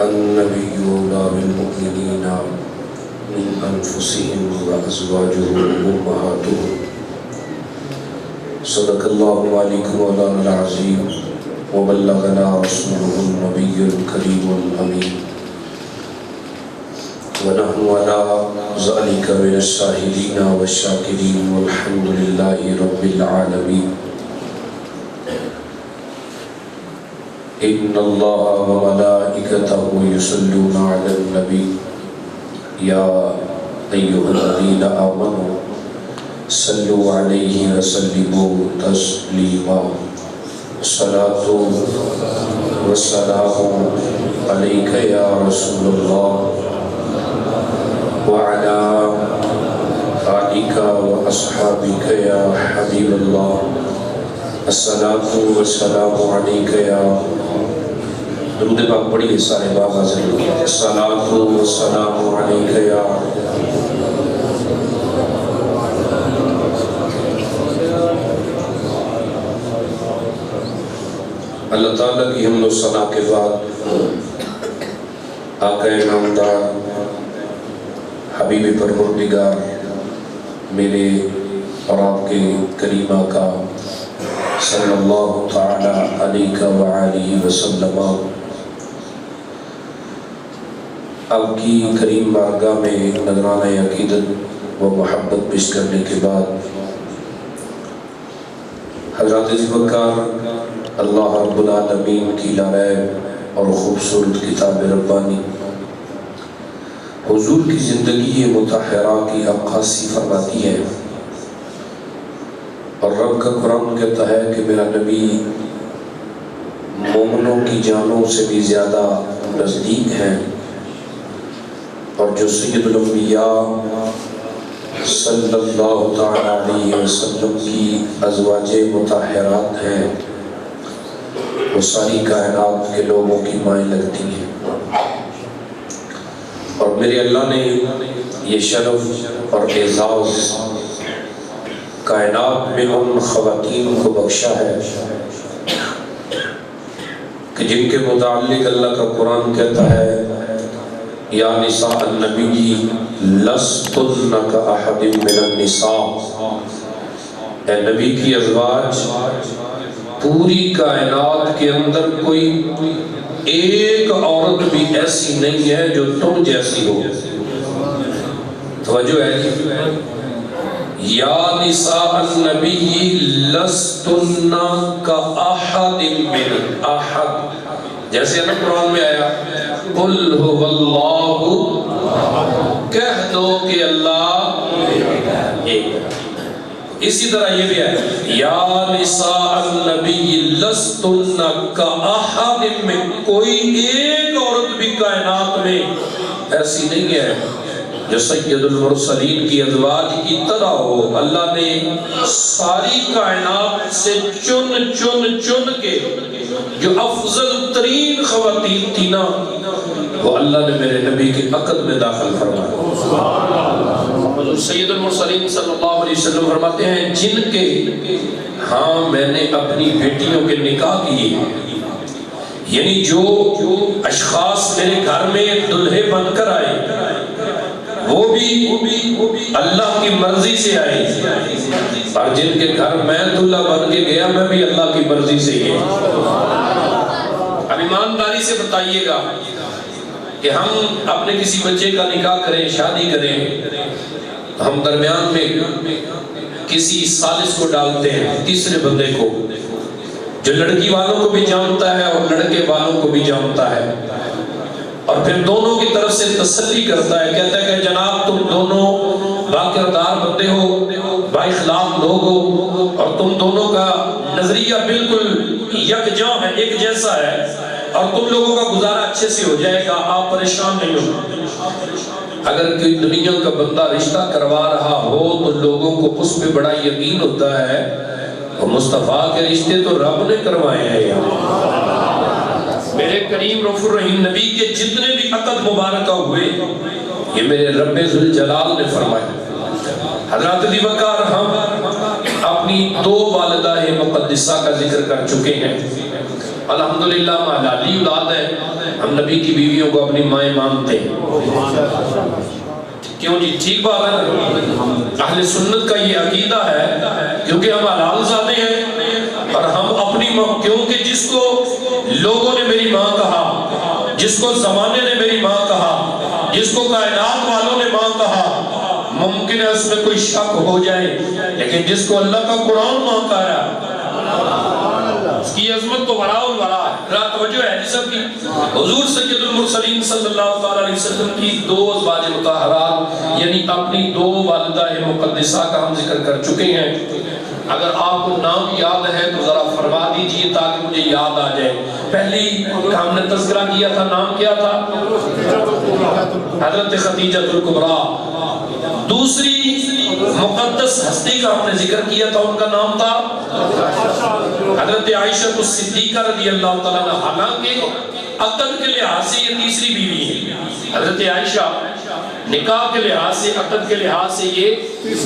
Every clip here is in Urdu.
النبي أولى بالمؤمنين من أنفسهم وأزواجه أمهاتهم صدق الله العلي مولانا العظيم وبلغنا رسوله النبي الكريم الأمين ونحن على ذلك من الشاهدين والشاكرين والحمد لله رب العالمين إن الله وملائكته يصلون على النبي يا أيها الذين آمنوا صلوا عليه وسلموا تسليما الصلاة والسلام عليك يا رسول الله وعلى آلك وأصحابك يا حبيب الله الصلاة والسلام عليك يا درود پاک پڑھیے سارے بابا ضرور الصلاة والسلام عليك يا اللہ تعالیٰ کی حمد و ثنا کے بعد آقا نامدار حبیب پروردگار میرے اور آپ کے کریم آقا صلی اللہ تعالی علیہ وآلہ وسلم آپ کی کریم بارگاہ میں نذرانہ عقیدت و محبت پیش کرنے کے بعد حضرات ذوالفقار اللہ رب العالمین کی لاریب اور خوبصورت کتاب ربانی حضور کی زندگی مطہرہ کی عکاسی فرماتی ہے، اور رب کا قرآن کہتا ہے کہ میرا نبی مومنوں کی جانوں سے بھی زیادہ نزدیک ہیں، اور جو سید الانبیاء صلی اللہ تعالی علیہ وسلم کی ازواج مطہرات ہیں وہ ساری کائنات کے لوگوں کی مائیں لگتی ہیں، اور میرے اللہ نے یہ شرف اور اعزاز کائنات میں ان خواتین کو بخشا ہے کہ جن کے متعلق اللہ کا قرآن کہتا ہے یا نساء النبی لستن کاحد من النساء، اے نبی کی ازواج پوری کائنات کے اندر کوئی ایک عورت بھی ایسی نہیں ہے جو تم جیسی ہو۔ توجہ ہے یا نساء النبی لستن کاحد من احد، جیسے نا قرآن میں آیا قل هو اللہ، کہہ دو کہ اللہ ایک، اسی طرح یہ بھی ہے یا نساء النبی لستن کاحد من، کوئی ایک عورت بھی کائنات میں ایسی نہیں ہے جو سید المرسلین کی ازواج کی طرح ہو۔ اللہ نے ساری کائنات سے چن کے جو افضل ترین خواتین تھی نا وہ اللہ نے میرے نبی کے عقد میں داخل فرمایا۔ سید المرسلین صلی اللہ علیہ وسلم فرماتے ہیں جن کے ہاں میں نے اپنی بیٹیوں کے نکاح کیے، یعنی جو اشخاص میرے گھر میں دلہے بن کر آئے وہ بھی اللہ کی مرضی سے آئے، اور جن کے گھر میں دلہا بن کے گیا میں بھی اللہ کی مرضی سے ہی۔ اب ایمانداری سے بتائیے گا کہ ہم اپنے کسی بچے کا نکاح کریں، شادی کریں، ہم درمیان میں کسی ثالث کو ڈالتے ہیں، تیسرے بندے کو جو لڑکی والوں کو بھی جانتا ہے اور لڑکے والوں کو بھی جانتا ہے، اور پھر دونوں کی طرف سے تسلی کرتا ہے، کہتا ہے کہ جناب تم دونوں باکردار بندے ہو، با اخلاق لوگ ہو، اور تم دونوں کا نظریہ بالکل یکجا ہے، ایک جیسا ہے، اور تم لوگوں کا گزارا اچھے سے ہو جائے گا، آپ پریشان نہیں ہو۔ اگر کوئی دنیا کا بندہ رشتہ کروا رہا ہو تو لوگوں کو اس پہ بڑا یقین ہوتا ہے اور مصطفیٰ کے رشتے تو رب نے کروائے ہیں۔ میرے کریم رؤوف الرحیم نبی کے جتنے بھی عقد مبارکہ ہوئے یہ میرے رب ذوالجلال نے فرمائے۔ حضرات ذوالفقار ہم اپنی دو والدہ مقدسہ کا ذکر کر چکے ہیں، الحمدللہ ہم حلالی اولاد ہیں، ہم نبی کی بیویوں کو اپنی مائیں مانتے ہیں۔ کیوں جی؟ ٹھیک بات ہے نا؟ اہل سنت کا یہ عقیدہ ہے، کیونکہ ہم حلال زادے ہیں اور ہم اپنی ماں، کیونکہ جس کو لوگوں نے میری ماں کہا، جس کو زمانے نے میری ماں کہا، جس کو کائنات والوں نے ماں کہا، ممکن ہے اس میں کوئی شک ہو جائے، لیکن جس کو اللہ کا قرآن ماں کہا ہے، اس کی عظمت تو وراء الورا ہے۔ ذرا توجہ ہے جی سب کی۔ حضور سید المرسلین صلی اللہ علیہ وسلم کی 2 ازواج مطہرات یعنی اپنی 2 والدہ مقدسہ کا ہم ذکر کر چکے ہیں۔ اگر آپ کو نام یاد ہے تو ذرا فرما دیجئے تاکہ مجھے یاد آ جائے۔ پہلی ہم نے تذکرہ کیا تھا، نام کیا تھا؟ حضرت خدیجہ الکبریٰ۔ دوسری مقدس ہستی کا ہم نے ذکر کیا تھا، ان کا نام تھا حضرت عائشہ الصدیقہ رضی اللہ تعالیٰ عنہ۔ حالانکہ عقد کے لحاظ سے یہ تیسری بیوی ہے، حضرت عائشہ نکاح کے لحاظ سے، عقد کے لحاظ سے یہ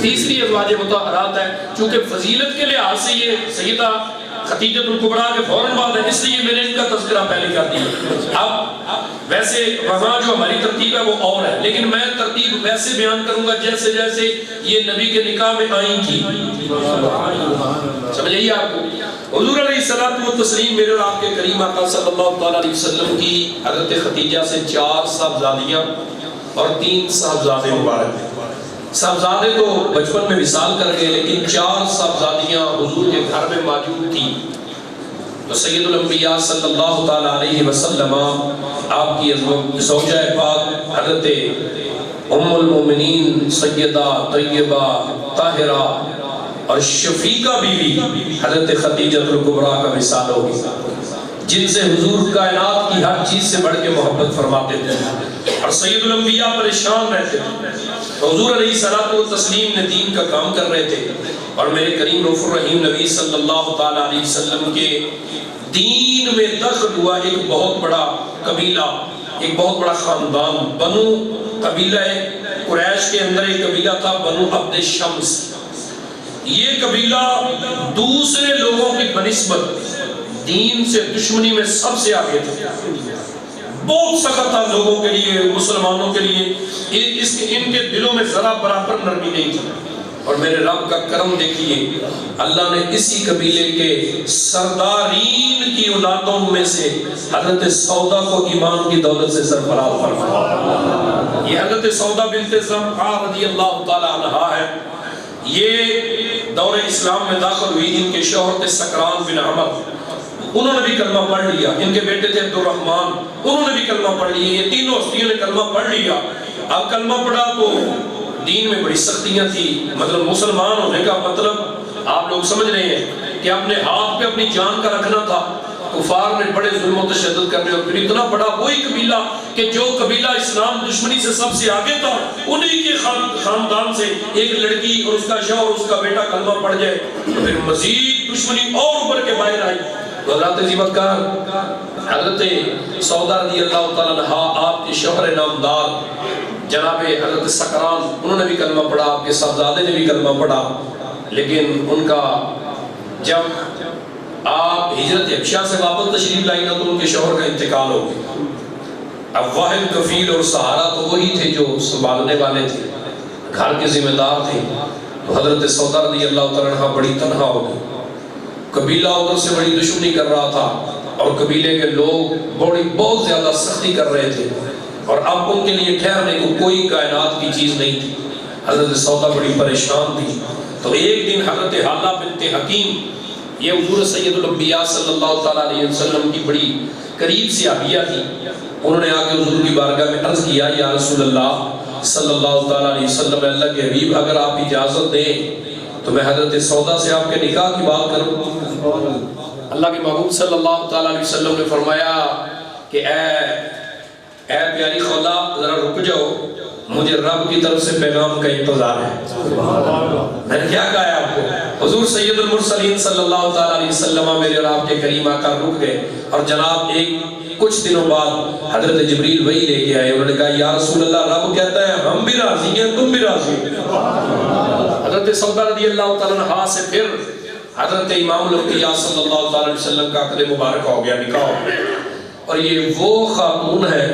تیسری ازواج مطہرات ہے، چونکہ فضیلت کے لحاظ سے یہ سیدہ خدیجہ الکبریٰ کے فوراً بعد ہے، اس لیے میں نے ان کا تذکرہ پہلے کر دیا۔ اب ویسے وہاں جو ہماری ترتیب ہے وہ اور ہے، لیکن میں ترتیب ویسے بیان کروں گا جیسے جیسے یہ نبی کے نکاح میں آئی تھی۔ سمجھ آئیے آپ کو؟ حضور علیہ الصلوۃ والتسلیم میرے اور آپ کے کریم آقا صلی اللہ علیہ وسلم کی حضرت خدیجہ سے 4 صاحبزادیاں اور 3 صاحبزادے مبارک ہیں۔ صاحبزادے تو بچپن میں وصال کر گئے، لیکن 4 صاحبزادیاں حضور کے گھر میں موجود تھیں۔ تو سید الانبیاء صلی اللہ تعالی علیہ وسلم آپ کی زوجہ پاک حضرت ام المومنین سیدہ طیبہ طاہرہ اور شفیقہ بیوی حضرت خدیجہ الکبریٰ کا وصال ہو گیا، جن سے حضور کائنات کی ہر چیز سے بڑھ کے محبت فرماتے تھے اور سید الانبیاء پریشان رہتے تھے۔ حضور علیہ الصلوۃ والتسلیم نے دین کا کام کر رہے تھے اور میرے کریم رؤوف الرحیم نبی صلی اللہ تعالی علیہ وسلم کے دین میں دخل ہوا ایک بہت بڑا قبیلہ، ایک بہت بڑا خاندان، بنو قبیلہ قریش کے اندر ایک قبیلہ تھا بنو عبد شمس۔ یہ قبیلہ دوسرے لوگوں کی بنسبت دین سے دشمنی میں سب سے آگے تھا، بہت سخت تھا لوگوں کے لیے، مسلمانوں کے لیے، ان کے دلوں میں ذرا برابر نرمی نہیں تھی۔ اور میرے رب کا کرم دیکھیے، اللہ نے اسی قبیلے کے سردارین کی اولادوں میں سے حضرت سودا کو ایمان کی دولت سے سرفراز فرمایا۔ یہ حضرت سودا بنت زمعہ رضی اللہ تعالی عنہا ہے، یہ دور اسلام میں داخل ہوئی، ان کے شوہر تھے سکران بن عمر، انہوں نے بھی کلمہ پڑھ لیا، ان کے بیٹے تھے عبد الرحمن، انہوں نے بھی کلمہ پڑھ لیا، یہ تینوں ہستیوں نے کلمہ پڑھ لیا۔ اب کلمہ پڑھا تو دین میں بڑی سختیاں تھی، مطلب مسلمان ہونے کا مطلب آپ لوگ سمجھ رہے ہیں کہ اپنے ہاتھ پہ اپنی جان کا رکھنا تھا۔ کفار نے بڑے ظلم و تشدد کرنے، اور پھر اتنا بڑا وہی قبیلہ کہ جو قبیلہ اسلام دشمنی سے سب سے آگے تھا، انہی کے خاندان سے ایک لڑکی اور اس کا شوہر اس کا بیٹا کلمہ پڑھ جائے تو پھر مزید دشمنی اور اوپر کے باہر آئی۔ تو حضرت زیبتکار حضرت سودا رضی اللہ تعالیٰ عنہ، آپ کے شوہر نامدار جناب حضرت سکران، انہوں نے بھی کلمہ پڑھا، آپ کے صاحبزادے نے بھی کلمہ پڑھا، لیکن ان کا جب آپ ہجرت حبشہ سے واپس تشریف لائیں تو ان کے شوہر کا انتقال ہو گیا۔ اب واحد کفیل اور سہارا تو وہی تھے جو سنبھالنے والے تھے، گھر کے ذمہ دار تھے۔ تو حضرت سودا رضی اللہ تعالیٰ عنہ بڑی تنہا ہو گئی، قبیلہ ادھر سے بڑی دشمنی کر رہا تھا اور قبیلے کے لوگ بہت زیادہ سختی کر رہے تھے، اور اب ان کے لیے ٹھہرنے کو کوئی کائنات کی چیز نہیں تھی۔ حضرت سودا بڑی پریشان تھی۔ تو ایک دن حضرت حالہ بنت حکیم، یہ حضور سید الانبیاء صلی اللہ تعالیٰ علیہ وسلم کی بڑی قریب صحابیہ تھی، انہوں نے آ کے حضور کی بارگاہ میں عرض کیا، یا رسول اللہ صلی اللہ تعالیٰ علیہ وسلم، اللہ کے حبیب اگر آپ اجازت دیں تو میں حضرت سودا سے آپ کے نکاح کی بات کروں۔ اللہ کے محبوب صلی اللہ تعالیٰ علیہ وسلم نے فرمایا کہ اے پیاری خولا ذرا رک جاؤ، مجھے رب کی طرف سے پیغام کا انتظار ہے۔ میں نے کیا کہا ہے آپ کو؟ حضور سید المرسلین صلی اللہ تعالیٰ علیہ وسلم میرے اور آپ کے کریم آقا رک گئے، اور جناب کچھ دنوں بعد حضرت جبریل وہی لے کے آئے، انہوں نے کہا یا رسول اللہ، رب کہتا ہے ہم بھی راضی ہیں، تم بھی راضی ہیں۔ حضرت سودا رضی اللہ تعالیٰ عنہ سے پھر حضرت امام الانبیاء صلی اللہ علیہ وسلم کا عقد مبارک ہو گیا، نکاح ہو گیا، اور یہ وہ خاتون ہے،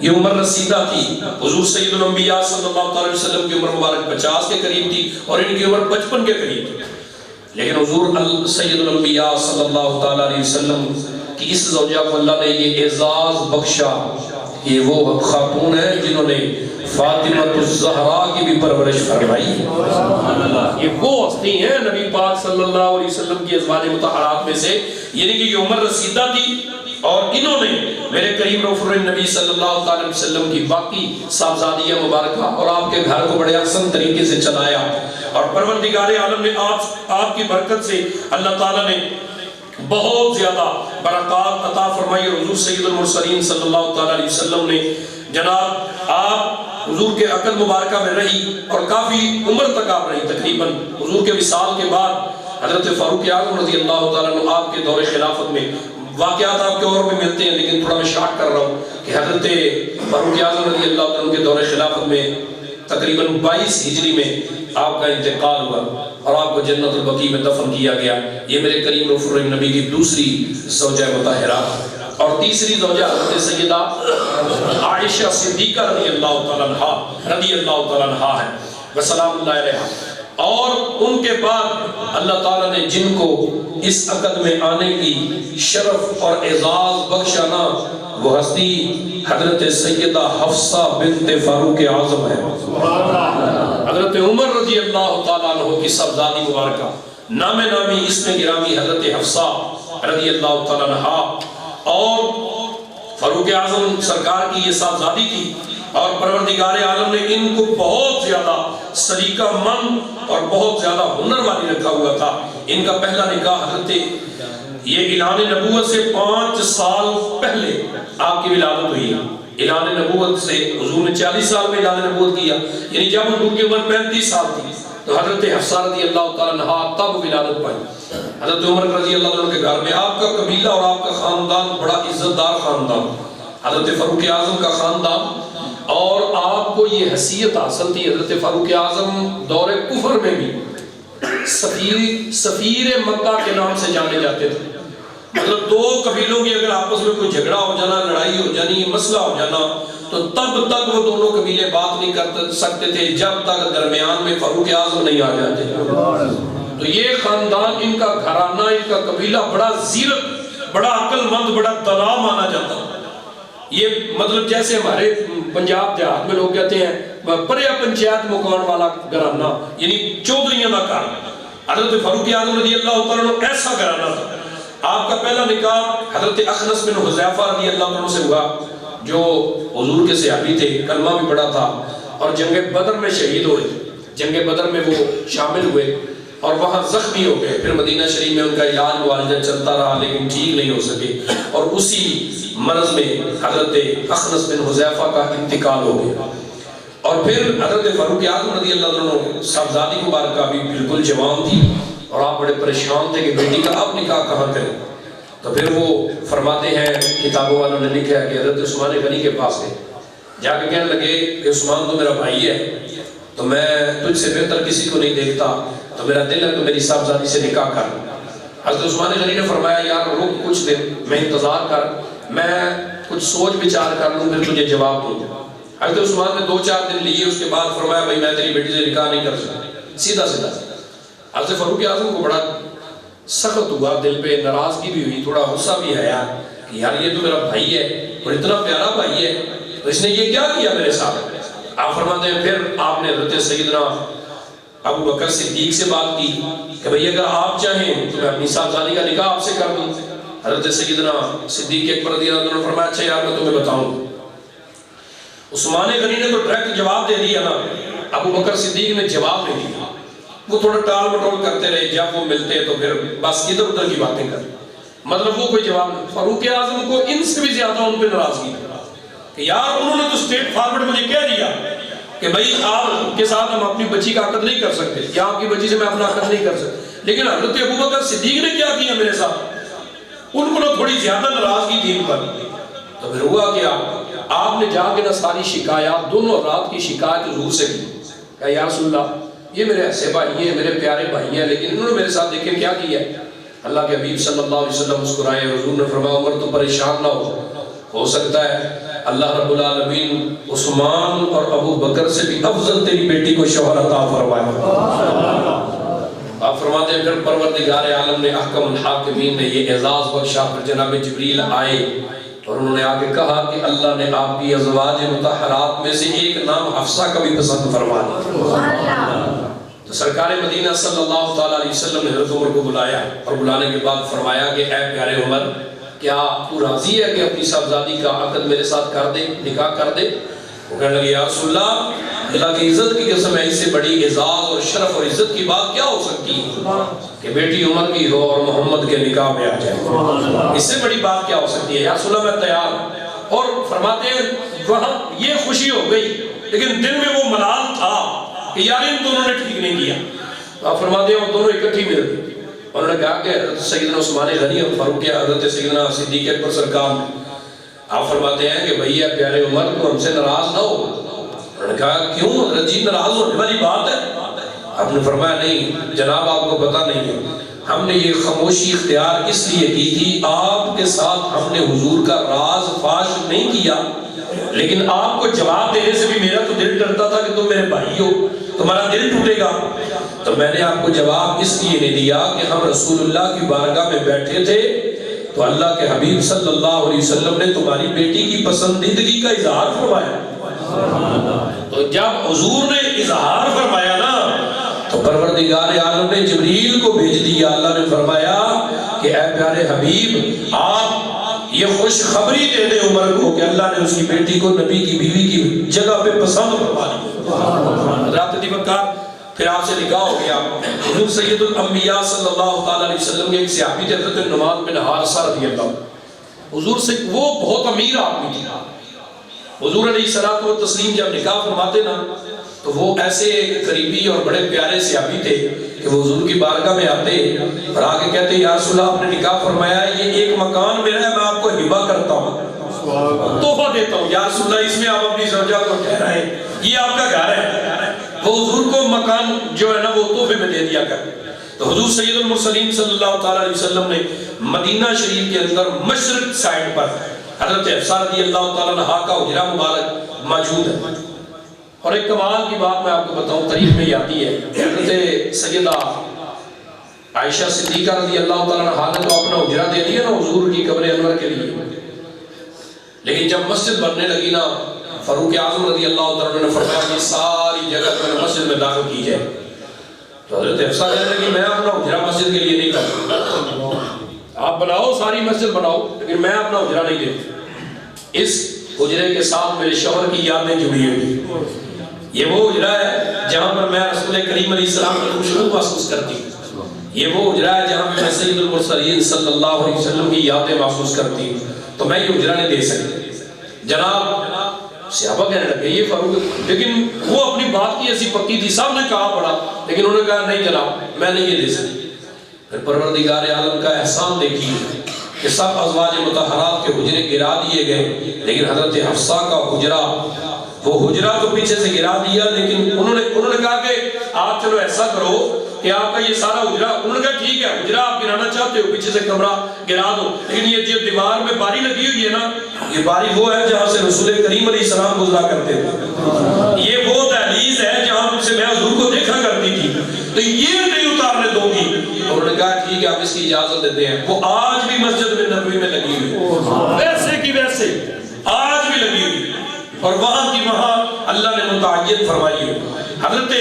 یہ عمر رسیدہ تھی، حضور سید الانبیاء صلی اللہ علیہ وسلم کی عمر مبارک 50 کے قریب تھی اور ان کی عمر 55 کے قریب تھی، لیکن حضور سید الانبیاء صلی اللہ علیہ وسلم کی اس زوجہ کو اللہ نے یہ اعزاز بخشا، یہ وہ خاتون ہے جنہوں نے فاطمہ الزہرا کی بھی پرورش فرمائی، یہ وہ ہستی ہیں نبی پاک صلی اللہ علیہ وسلم کی ازواج مطہرات میں سے، یعنی کہ یہ عمر رسیدہ تھی اور انہوں نے میرے کریم رسول نبی صلی اللہ علیہ وسلم کی باقی صاحبزادیہ مبارکہ اور آپ کے گھر کو بڑے احسن طریقے سے چلایا، اور پروردگار عالم نے آپ کی برکت سے اللہ تعالیٰ نے بہت زیادہ برکات عطا فرمائی، اور حضور سید المرسلین صلی اللہ علیہ وسلم نے جناب آپ حضور کے عقد مبارکہ میں رہی اور کافی عمر تک آپ رہی، تقریباً حضور کے وصال کے بعد حضرت فاروق اعظم رضی اللہ تعالیٰ عنہ آپ کے دور خلافت میں واقعات آپ کے اور بھی ملتے ہیں، لیکن تھوڑا میں شارٹ کر رہا ہوں کہ حضرت فاروق اعظم رضی اللہ تعالیٰ عنہ کے دور خلافت میں تقریباً 22 ہجری میں آپ کا انتقال ہوا اور آپ کو جنت البقیع میں دفن کیا گیا۔ یہ میرے کریم رسول نبی کی دوسری زوجہ مطہرہ، اور تیسری زوجہ حضرت سیدہ عائشہ صدیقہ رضی اللہ تعالیٰ عنہا ہے وسلام اللہ علیہ، اور ان کے بعد اللہ تعالیٰ نے جن کو اس عقد میں آنے کی شرف اور اعزاز بخشانا، وہ ہستی حضرت سیدہ حفصہ بنت فاروق اعظم ہے، حضرت عمر رضی اللہ تعالیٰ عنہ کی صاحبزادی مبارکہ، نام نامی اسم گرامی حضرت حفصہ رضی اللہ تعالیٰ عنہ، اور فاروق اعظم سرکار کی یہ صاحبزادی تھی، اور پروردگار عالم نے ان کو بہت زیادہ سلیقہ مند اور بہت زیادہ ہنر والی رکھا ہوا تھا۔ ان کا پہلا نکاح حضرت یہ اعلان نبوت سے 5 سال پہلے آپ کی ولادت ہوئی، اعلان نبوت سے حضور نے 40 سال میں اعلان نبوت کیا، یعنی جب حضور کی عمر 35 سال تھی تو حضرت حفصہ رضی اللہ تعالیٰ عنہ تب ولادت پائی۔ حضرت عمر رضی اللہ عنہ کے گھر میں آپ کا قبیلہ اور آپ کا خاندان بڑا عزت دار خاندان، حضرت فاروق اعظم کا خاندان، اور آپ کو یہ حیثیت حاصل تھی، حضرت فاروق اعظم دور کفر میں بھی سفیر مکہ کے نام سے جانے جاتے تھے، مطلب دو قبیلوں کی اگر آپس میں کوئی جھگڑا ہو جانا، لڑائی ہو جانی، مسئلہ ہو جانا، تو تب تک وہ دونوں قبیلے بات نہیں کر سکتے تھے جب تک درمیان میں فاروق اعظم نہیں آ جاتے۔ تو یہ خاندان، ان کا گھرانہ، ان کا قبیلہ بڑا زیرت، بڑا عقل مند، بڑا دانا مانا جاتا۔ یہ مطلب جیسے ہمارے پنجاب دیہات میں لوگ کہتے ہیں پریا پنچایت مکان والا گھرانہ، یعنی چودھریاں کا گھر، حضرت فاروق اعظم رضی اللہ تعالیٰ عنہ ایسا گھرانہ تھا۔ آپ کا پہلا نکاح حضرت اخنس بن حذیفہ رضی اللہ عنہ سے ہوا، جو حضور کے صحابی تھے، کلمہ بھی پڑھا تھا اور جنگ بدر میں شہید ہوئے تھے، جنگ بدر میں وہ شامل ہوئے اور وہاں زخمی ہو گئے، پھر مدینہ شریف میں ان کا علاج معالجہ چلتا رہا لیکن ٹھیک نہیں ہو سکے، اور اسی مرض میں حضرت اخنس بن حذیفہ کا انتقال ہو گیا، اور پھر حضرت فاروق اعظم رضی اللہ عنہ صاحبزادی مبارکہ بھی بالکل جوان تھی اور آپ بڑے پریشان تھے کہ بیٹی کا اب نکاح کہاں کریں، تو پھر وہ فرماتے ہیں، کتابوں والوں نے لکھا ہے کہ حضرت عثمان غنی کے پاس گئے، جا کے کہنے لگے کہ عثمان تو میرا بھائی ہے، تو میں تجھ سے بہتر کسی کو نہیں دیکھتا، تو میرا دل ہے تو میری صاحبزادی سے نکاح کر۔ حضرت عثمان غنی نے فرمایا یار رک کچھ دن، میں انتظار کر، میں کچھ سوچ بچار کر لوں پھر تجھے جواب دوں۔ حضرت عثمان نے 2-4 دن لیے، اس کے بعد فرمایا بھائی میں تیری بیٹی سے نکاح نہیں کر سکتا، سیدھا سیدھا۔ حضرت فاروق اعظم کو بڑا سخت ہوا، دل پہ ناراضگی بھی ہوئی، تھوڑا غصہ بھی آیا کہ یار یہ تو میرا بھائی ہے اور اتنا پیارا بھائی ہے، تو اس نے یہ کیا کیا میرے ساتھ۔ آپ فرماتے ہیں پھر آپ نے حضرت سیدنا ابو بکر صدیق سے بات کی کہ بھئی اگر آپ چاہیں تو میں اپنی صاحبزادی کا نکاح آپ سے کر دوں۔ حضرت سیدنا صدیق اکبر رضی اللہ عنہ نے فرمایا اچھا یار میں تمہیں بتاؤں۔ عثمان غنی نے تو ڈائریکٹ جواب دے دیا نا، ابو بکر صدیق نے جواب نہیں دیا، وہ تھوڑا ٹال مٹول کرتے رہے، جب وہ ملتے تو پھر بس ادھر ادھر کی باتیں کرتے، مطلب وہ کوئی جواب نہیں۔ فاروق اعظم کو ان سے بھی زیادہ ان پہ ناراضگی کہ یار انہوں نے تو اسٹریٹ فارورڈ مجھے کہہ دیا کہ بھئی آپ کے ساتھ ہم اپنی بچی کا عقد نہیں کر سکتے، یا آپ کی بچی سے میں اپنا عقد نہیں کر سکتا، لیکن حضرت ابو بکر صدیق نے کیا کیا میرے ساتھ، ان کو تھوڑی زیادہ ناراضگی تھی ان پر۔ تو پھر ہوا کیا، آپ نے جا کے نہ ساری شکایات، دونوں رات کی شکایت حضور سے کی کہ یا رسول اللہ یہ میرے ایسے بھائی ہیں، میرے پیارے بھائی ہیں، لیکن انہوں نے میرے ساتھ دیکھیں کیا کیا ہے۔ اللہ کے حبیب صلی اللہ علیہ وسلم مسکرائے، حضور نے فرمایا عمر تو پریشان نہ ہو سکتا ہے اللہ رب العالمین عثمان اور ابو بکر سے بھی افضل تیری بیٹی کو شوہر عطا فرمائے۔ آپ فرماتے ہیں پھر پروردگار عالم نے احکم الحاکمین نے یہ اعزاز بخشا، پھر جناب جبریل آئے اور انہوں نے آگے کہا کہ اللہ نے آپ کی ازواج مطہرات میں سے ایک نام حفصہ کا بھی پسند فرما دیا۔ تو سرکار مدینہ صلی اللہ تعالیٰ علیہ وسلم نے حضرت عمر کو بلایا اور بلانے کے بعد فرمایا کہ اے پیارے عمر، کیا تو راضی ہے کہ اپنی صاحبزادی کا عقد میرے ساتھ کر دے، نکاح کر دے؟ وہ کہنے لگے یا رسول اللہ کی عزت کی قسم ہے، اس سے بڑی اعزاز اور شرف اور عزت کی بات کیا ہو سکتی ہے کہ بیٹی عمر کی ہو اور محمد کے نکاح میں آ جائے؟ اس سے بڑی بات کیا ہو سکتی ہے؟ یا رسول اللہ میں تیار ہوں۔ اور فرماتے ہیں وہاں یہ خوشی ہو گئی، لیکن دل میں وہ ملال تھا کہ یار ان دونوں نے ٹھیک نہیں کیا۔ آپ فرماتے ہیں وہ دونوں اکٹھی مل گئے، انہوں نے کہا کہ حضرت سیدنا عثمان غنی اور فاروق حضرت سیدنا صدیق اکبر سرکار نے، آپ فرماتے ہیں کہ بھئی پیارے عمر کو ہم سے ناراض نہ ہو۔ انہوں نے کہا کیوں حضرت جی، ناراض ہونے والی بات ہے؟ آپ نے فرمایا نہیں جناب، آپ کو پتہ نہیں ہے، ہم نے یہ خاموشی اختیار اس لیے کی تھی، آپ کے ساتھ ہم نے حضور کا راز فاش نہیں کیا، لیکن آپ کو جواب دینے سے بھی میرا تو دل ڈرتا تھا کہ تم میرے بھائی ہو، تمہارا دل ٹوٹے گا، تو میں نے آپ کو جواب اس لیے نہیں دیا کہ ہم رسول اللہ کی بارگاہ میں بیٹھے تھے تو اللہ کے حبیب صلی اللہ علیہ وسلم نے تمہاری بیٹی کی پسندیدگی کا اظہار فرمایا۔ تو جب حضور نے اظہار فرمایا نا تو پروردگار عالم نے جبریل کو بھیج دیا، اللہ نے فرمایا کہ اے پیارے حبیب آپ یہ خوشخبری دے دے عمر کو کہ اللہ نے اس کی بیٹی کو نبی کی بیوی کی جگہ پہ پسند فرما لیا۔ حضرات دیوکار پھر آپ سے نکاح ہو گیا۔ حضور سید الانبیاء صلی اللہ تعالیٰ علیہ وسلم کے ایک صحابی تھے حضرت نعمان بن حارثہ رضی اللہ، حضور سے وہ بہت امیر آدمی تھی۔ حضور علیہ الصلوۃ والتسلیم جب نکاح فرماتے نا تو وہ ایسے قریبی اور بڑے پیارے صحابی تھے کہ وہ حضور کی بارگاہ میں آتے اور آگے کہتے یا رسول اللہ آپ نے نکاح فرمایا ہے، یہ ایک مکان میرا ہے، میں آپ کو ہبہ کرتا ہوں، تحفہ دیتا ہوں، یا رسول اللہ اس میں آپ اپنی زوجہ کو ٹھہرائیں، یہ آپ کا گھر ہے۔ وہ حضور کو مکان جو ہے نا وہ تحفے میں دے دیا کر۔ تو حضور سید المرسلین صلی اللہ تعالیٰ علیہ وسلم نے مدینہ شریف کے اندر مشرق سائڈ پر حضرت حفصہ رضی اللہ تعالیٰ عنہا کا حجرہ مبارک موجود ہے۔ اور ایک کمال کی بات میں آپ کو بتاؤں، تاریخ میں یہ آتی ہے، حضرت سیدہ عائشہ صدیقہ رضی اللہ تعالیٰ عنہا نے تو اپنا حجرہ دے دیا نا حضور کی قبر انور کے لیے، لیکن جب مسجد بننے لگی نا فاروق اعظم رضی اللہ تعالیٰ عنہ نے فرمایا کہ ساری جگہ میں مسجد میں داخل کی جائے۔ تو حضرت حفصہ کہنے لگی میں اپنا حجرہ مسجد کے لیے نہیں کرتا، آپ بناؤ ساری مسجد بناؤ لیکن میں اپنا حجرہ نہیں دیتا، اس حجرے کے ساتھ میرے شوہر کی یادیں جڑی ہوئی، یہ وہ حجرہ ہے جہاں پر میں رسول کریم علیہ السلام کی خوشبو محسوس کرتی ہوں، یہ وہ حجرہ ہے جہاں میں سید المرسلین صلی اللہ علیہ وسلم کی یادیں محسوس کرتی ہوں، تو میں یہ حجرہ نہیں دے سکتی۔ جناب صحابہ کہنے لگے یہ فاروق، لیکن وہ اپنی بات کی ایسی پکی تھی، سب نے کہا پڑا لیکن انہوں نے کہا نہیں جناب میں نہیں یہ دے سکتی۔ پھر پروردگار عالم کا احسان دیکھیے کہ سب ازواج مطہرات کے حجرے گرا دیے گئے، لیکن حضرت حفصہ کا حجرہ، وہ حجرہ تو پیچھے سے گرا دیا، لیکن انہوں نے کہا کہ آپ چلو ایسا کرو کہ آپ کا یہ سارا حجرہ، انہوں نے کہا ٹھیک ہے حجرہ آپ گرانا چاہتے ہو پیچھے سے کمرہ گرا دو، لیکن یہ جو دیوار میں باری لگی ہوئی ہے نا یہ باری وہ ہے جہاں سے رسول کریم علیہ السلام گزرا کرتے تھے، یہ وہ دہلیز ہے جہاں سے میں حضور کو دیکھا کرتی تھی، تو یہ نہیں اتارنے دوں گی۔ انہوں نے کہا ٹھیک ہے آپ اس کی اجازت دیتے ہیں۔ وہ آج بھی مسجد نبوی میں لگی ہوئی، ویسے کی ویسے آج بھی لگی ہوئی، اور وہاں کی وہاں اللہ نے متعین فرمائی ہے۔ حضرت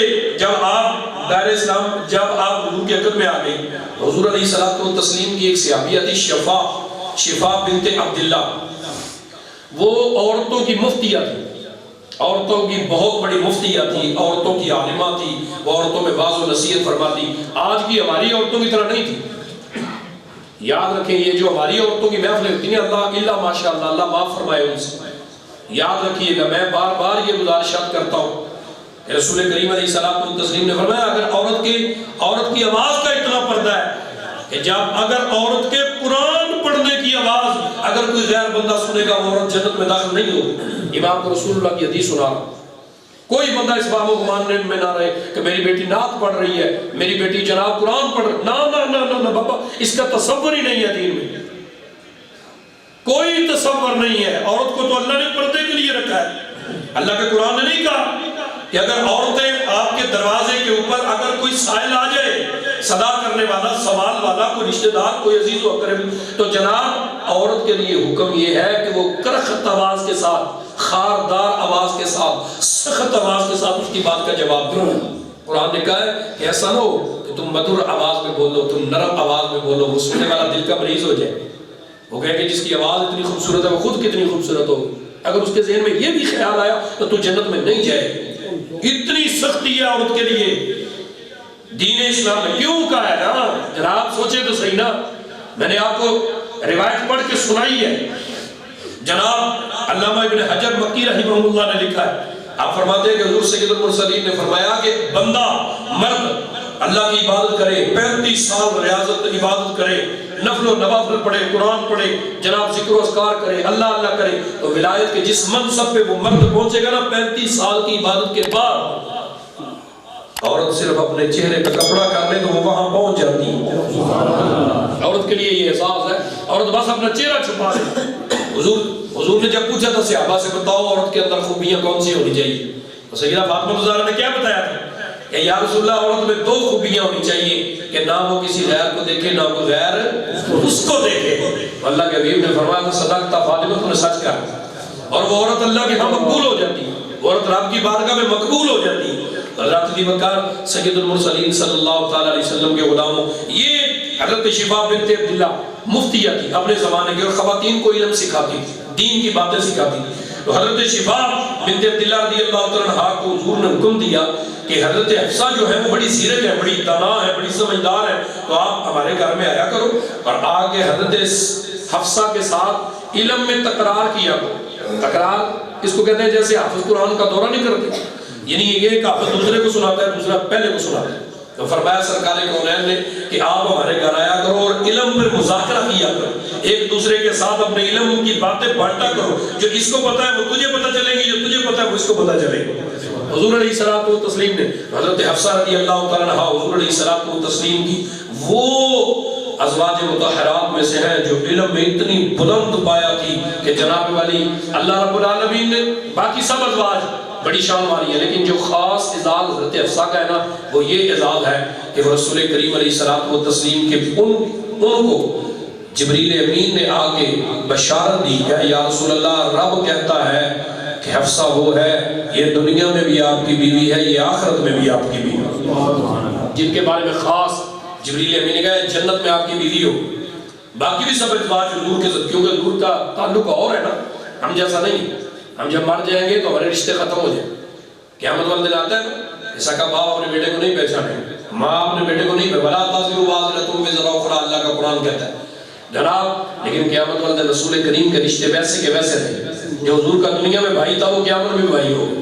جب آپ دائرہ اسلام جب آپ حضور کے عقد میں آ گئی، حضور علیہ الصلوۃ والتسلیم کی ایک صحابیہ تھی شفا بنت عبداللہ، وہ عورتوں کی مفتیہ تھی، عورتوں کی بہت بڑی مفتیہ تھی، عورتوں کی عالمہ تھی، وہ عورتوں میں واعظ و نصیحت فرماتی، آج کی ہماری عورتوں کی طرح نہیں تھی۔ یاد رکھیں یہ جو ہماری عورتوں کی محفلیں ہوتی ہیں اللہ ماشاءاللہ اللہ معاف فرمائے ان سے، یاد رکھیے گا میں بار بار یہ گزارشات کرتا ہوں کہ رسول کریم علیہ الصلوۃ والتسلیم نے فرمایا اگر عورت کی آواز کا اتنا پردہ ہے کہ جب اگر عورت کے قرآن پڑھنے کی آواز اگر کوئی غیر بندہ سنے گا وہ عورت جنت میں داخل نہیں ہو۔ امام کو رسول اللہ کی حدیث سنا کوئی بندہ اس باب و گمان میں نہ رہے کہ میری بیٹی نعت پڑھ رہی ہے، میری بیٹی جناب قرآن پڑھ رہی ہے، نہ بابا، اس کا تصور ہی نہیں ہے دین میں، کوئی تصور نہیں ہے۔ عورت کو تو اللہ نے پردے کے لیے رکھا ہے۔ اللہ کے قرآن نے نہیں کہا کہ اگر عورتیں آپ کے دروازے کے اوپر اگر کوئی سائل آ جائے، صدا کرنے والا، سوال والا، کوئی رشتہ دار، کوئی عزیز و اقرب، تو جناب عورت کے لیے حکم یہ ہے کہ وہ کرخت آواز کے ساتھ، خاردار آواز کے ساتھ، سخت آواز کے ساتھ اس کی بات کا جواب دو۔ قرآن نے کہا ہے کہ ایسا نہ ہو کہ تم مدھر آواز میں بولو، تم نرم آواز میں بولو، وہ سننے والا دل کا مریض ہو جائے، وہ کہے کہ جس کی آواز اتنی خوبصورت ہے وہ خود کتنی خوبصورت ہو۔ اگر اس کے ذہن میں یہ بھی خیال آیا تو تو جنت میں نہیں جائے۔ اتنی سختی ہے عورت کے لیے دین اسلام نے کیوں کہا ہے نا؟ جناب سوچے تو صحیح نا۔ میں نے آپ کو روایت پڑھ کے سنائی ہے، جناب علامہ ابن حجر مکی رحمہ اللہ نے لکھا ہے، آپ فرماتے ہیں کہ حضور سید المرسلین نے فرمایا کہ بندہ مرد اللہ کی عبادت کرے، 35 سال ریاضت عبادت کرے، نفل و نوافل پڑھے، قرآن پڑھے، جناب ذکر و اذکار کرے، اللہ کرے، تو ولایت کے جس منصب پہ وہ مرد پہنچے گا نا 35 سال کی عبادت کے بعد، عورت صرف اپنے چہرے پہ کپڑا کر لے تو وہ وہاں پہنچ جاتی ہے۔ عورت کے لیے یہ احساس ہے، عورت بس اپنا چہرہ چھپا لے۔ حضور نے جب پوچھا تھا صحابہ سے بتاؤ عورت کے اندر خوبیاں کون سی ہونی چاہیے، تو سیدہ فاطمہ الزہرا نے کیا بتایا تھا کہ یا رسول اللہ عورت میں 2 خوبیاں ہونی چاہیے کہ نہ وہ کسی غیر کو دیکھے نہ کوئی غیر اس کو دیکھے۔ اللہ کے حبیب نے فرمایا صدقت فاطمہ، تو نے سچ کہا، اور وہ عورت اللہ کے ہاں مقبول ہو جاتی ہے، وہ عورت رب کی بارگاہ میں مقبول ہو جاتی ہے۔ حضرت ابی بکر سید المرسلین صلی اللہ تعالی علیہ وسلم کے غلاموں، یہ حضرت شفا بنت عبداللہ مفتیہ تھی اپنے زمانے کی، اور خواتین کو علم سکھاتی تھی، دین کی باتیں سکھاتی تھی۔ تو حضرت شفا بنت عبداللہ رضی اللہ تعالی عنہا کو حضور نے حکم دیا کہ حضرت حفصہ جو ہے وہ بڑی زیرک ہے، بڑی دانا ہے، بڑی سمجھدار ہے، تو آپ ہمارے گھر میں آیا کرو اور آ کے حضرت حفصہ کے ساتھ علم میں تکرار کیا کرو۔ تکرار اس کو کہتے ہیں جیسے حافظ قرآن کا دورہ نہیں کرتے، یعنی یہ کہ حافظ دوسرے کو سناتا ہے، دوسرا پہلے کو سناتا ہے۔ تو فرمایا سرکار کونین نے کہ آپ ہمارے گھر آیا کرو اور علم پر مذاکرہ کیا کرو، ایک دوسرے کے ساتھ اپنے علم کی باتیں بانٹا کرو، جو اس کو پتہ ہے وہ تجھے پتہ چلے گی، جو تجھے پتہ ہے وہ اس کو پتہ چلے گی۔ حضور علیہ الصلوۃ والتسلیم نے حضرت حفصہ رضی اللہ تعالیٰ عنہا حضور علیہ الصلوۃ والتسلیم کی وہ ازواج مطہرات میں سے ہیں جو علم میں اتنی بلند پایا تھی کہ جناب والی اللہ رب العالمین نے، باقی سب ازواج بڑی شان والی ہے لیکن جو خاص اعزاز حضرت حفصہ کا ہے نا وہ یہ اعزاز ہے کہ وہ رسول کریم علیہ الصلوۃ والتسلیم کے ان کو جبریل امین نے آ کے بشارت دی کہ یا رسول اللہ رب کہتا ہے کہ حفصہ وہ ہے، یہ دنیا میں بھی آپ کی بیوی ہے، یہ آخرت میں بھی آپ کی بیوی ہے، جن کے بارے میں خاص جبریل امین نے کہا جنت میں آپ کی بیوی ہو۔ باقی بھی سب اتباع حضور کے ساتھ، کیونکہ حضور کا تعلق اور ہے نا، ہم جیسا نہیں، ہم جب مر جائیں گے تو ہمارے رشتے ختم ہو جائیں، قیامت والے دن آتا ہے نا، ایسا کا باپ اپنے بیٹے کو نہیں پہچانے، ماں اپنے بیٹے کو نہیں پہچانے، وَلَا تَزِرُ وَازِرَةٌ وِزْرَ أُخْرَىٰ، اللہ کا قرآن کہتا ہے جناب۔ لیکن قیامت والے دن رسول کریم کے رشتے ویسے کے ویسے تھے، جو حضور کا دنیا میں بھائی تھا وہ قیامت میں بھی بھائی ہو،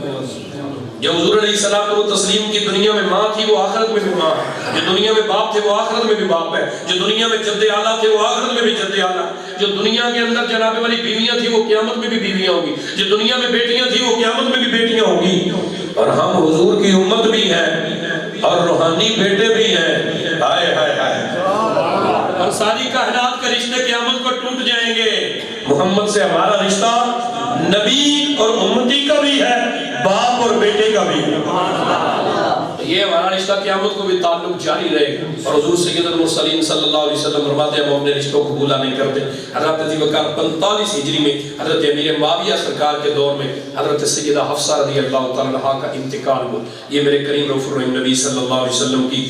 جو حضور علیہ الصلوۃ والتسلیم کی دنیا میں ماں تھی وہ آخرت میں بھی ماں ہے، جو دنیا میں باپ تھے وہ آخرت میں بھی باپ ہے، جو دنیا میں جد اعلیٰ تھے وہ آخرت میں بھی جد اعلیٰ، جو دنیا کے اندر جناب والی بیویاں تھیں وہ قیامت میں بھی بیویاں ہوں گی، جو دنیا میں بیٹیاں تھیں وہ قیامت میں بھی بیٹیاں ہوں گی، اور ہم حضور کی امت بھی ہیں اور روحانی بیٹے بھی ہیں۔ ہائے ہائے ہائے، اور ساری کائنات کے رشتے قیامت کو ٹوٹ جائیں گے، محمد سے ہمارا رشتہ نبی اور امتی کا بھی ہے، باپ اور بیٹے کا بھی ہے، یہ ہمارا رشتہ قیامت کو بھی تعلق جاری رہے گا۔ اور حضور سید المرسلین صلی اللہ علیہ وسلم فرماتے ہیں ہم اپنے رشتوں کو بھولا نہیں کرتے۔ حضرت ابی بکر 45 ہجری میں حضرت امیر معاویہ سرکار کے دور میں حضرت سیدہ حفصہ رضی اللہ تعالیٰ عنہا کا انتقال ہوا، یہ میرے کریم رؤوف الرحیم نبی صلی اللہ علیہ وسلم کی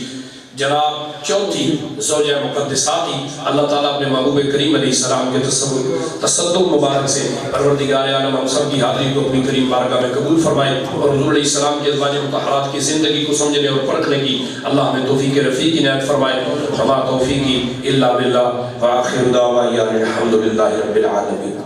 جناب چوتھی زوجہ مقدسہ تھی۔ اللہ تعالیٰ اپنے محبوب کریم علیہ السلام کے تصدق مبارک سے پروردگار عالم ہم سب کی حاضری کو اپنی کریم بارگاہ میں قبول فرمائے، اور حضور علیہ السلام کے ازواج مطہرات کی زندگی کو سمجھنے اور پرکھنے کی اللہ ہمیں توفیق رفیق عنایت فرمائے۔ وما توفیقی الا باللہ، وآخر دعوانا الحمد للہ رب العالمین۔